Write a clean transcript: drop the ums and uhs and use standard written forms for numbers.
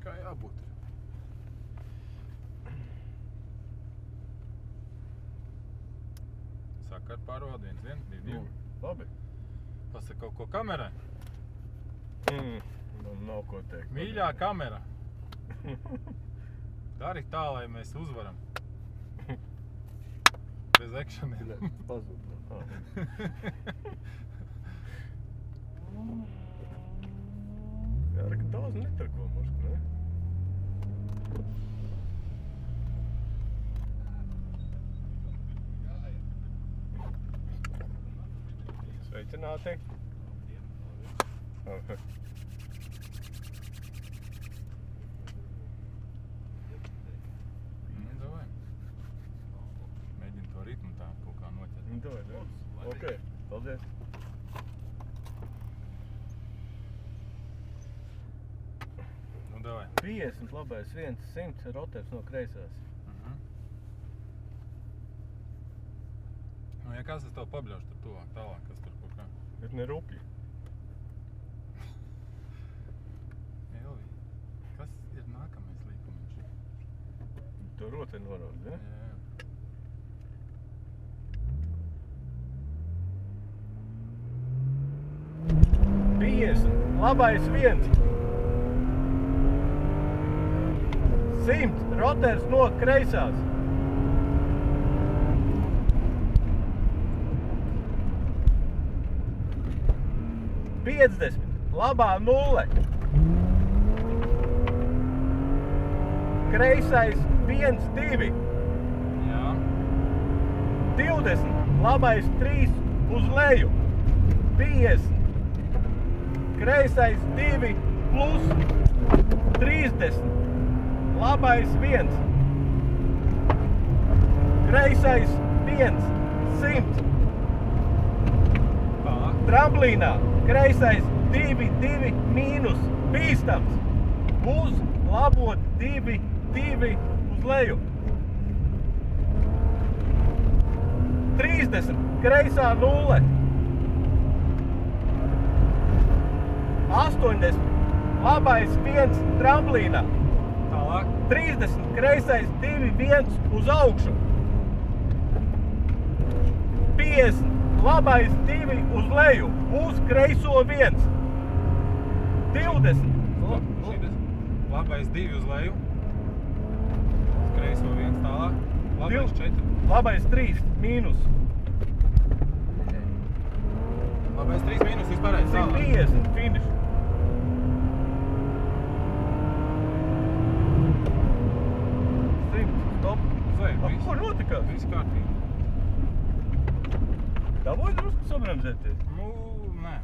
Kā jābūt. Sakar pārvād 1, 2, 2. Labi. Pasaka kaut ko kamerai. Nav ko teikt. Mīļā kamera. Dari tā, lai mēs uzvaram. Bez ekšaniem. Pazūd. Jā, ka daudz netrako možda, ne? Sveicināti. Davai. Mēģini to ritmu tā kaut kā noķert. Davai. Ok, paldies. Nu, davai. 50 labais, 100 roters no kreisās. Nu, ja kas es tev pabļaušu tur tuvāk, tālāk, kas tur kaut kā? Bet ne rupji. Elvi, kas ir nākamais līkumiņš? To roteri norāda, ne? Jā. Labais 1. 100 roters no kreisās. 50. Labā 0. Kreisais 1, 2. Jā. 20. Labais 3 uz leju. 50. Kreisais 2 plus 30. Labais 1. Kreisais 1. 100. Tramplīnā. Kreisais 2, 2 mīnus. Bīstams. Uz labo 2, 2 uz leju. 30. Kreisā 0. 80. Labais 1 tramplīnā. Tālāk. 30. Kreisais 2, 1 uz augšu. 50. Labais 2 uz leju. Uz kreiso 1. 20. Labais 2 uz leju. Uz kreiso 1 tālāk. Labais 4. Labais 3 mīnus. Labais 3 mīnus vispārējais tālāk. 150 finish. 100. Stop. Ko notikās? Viss kārtīgi. Dabūji drusku sabremzēties? Nu, nē.